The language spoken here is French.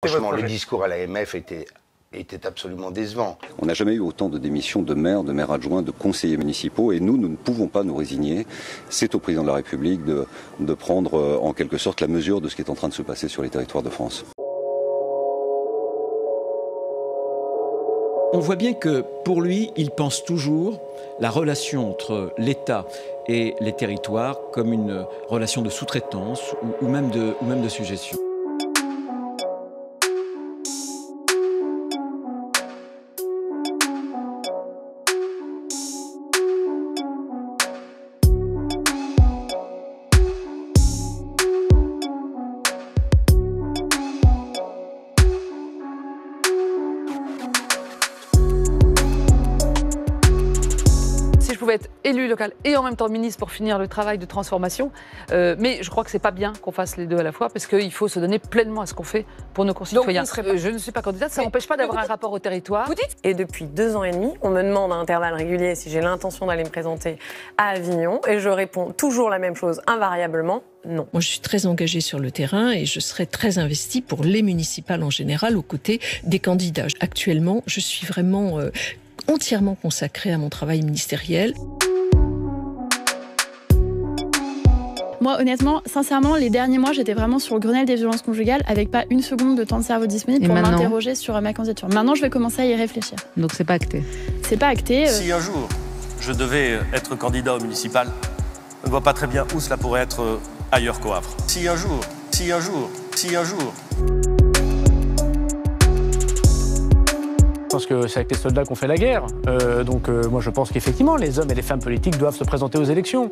Franchement, le discours à l'AMF était absolument décevant. On n'a jamais eu autant de démissions de maires adjoints, de conseillers municipaux et nous ne pouvons pas nous résigner. C'est au président de la République de prendre en quelque sorte la mesure de ce qui est en train de se passer sur les territoires de France. On voit bien que pour lui, il pense toujours la relation entre l'État et les territoires comme une relation de sous-traitance ou même de suggestion. Si je pouvais être élu local et en même temps ministre pour finir le travail de transformation, mais je crois que c'est pas bien qu'on fasse les deux à la fois parce qu'il faut se donner pleinement à ce qu'on fait pour nos concitoyens. Je ne suis pas candidate, ça n'empêche pas d'avoir un rapport au territoire. Et depuis 2 ans et demi, on me demande à intervalles réguliers si j'ai l'intention d'aller me présenter à Avignon et je réponds toujours la même chose, invariablement. Non. Moi, je suis très engagée sur le terrain et je serai très investie pour les municipales en général aux côtés des candidats. Actuellement, je suis vraiment entièrement consacrée à mon travail ministériel. Moi, honnêtement, sincèrement, les derniers mois, j'étais vraiment sur le Grenelle des violences conjugales avec pas une seconde de temps de cerveau disponible pour m'interroger sur ma candidature. Maintenant, je vais commencer à y réfléchir. Donc c'est pas acté. C'est pas acté. Si un jour je devais être candidat au municipal, je ne vois pas très bien où cela pourrait être ailleurs qu'au Havre. Si un jour. Je pense que c'est avec les soldats qu'on fait la guerre. Donc moi je pense qu'effectivement les hommes et les femmes politiques doivent se présenter aux élections.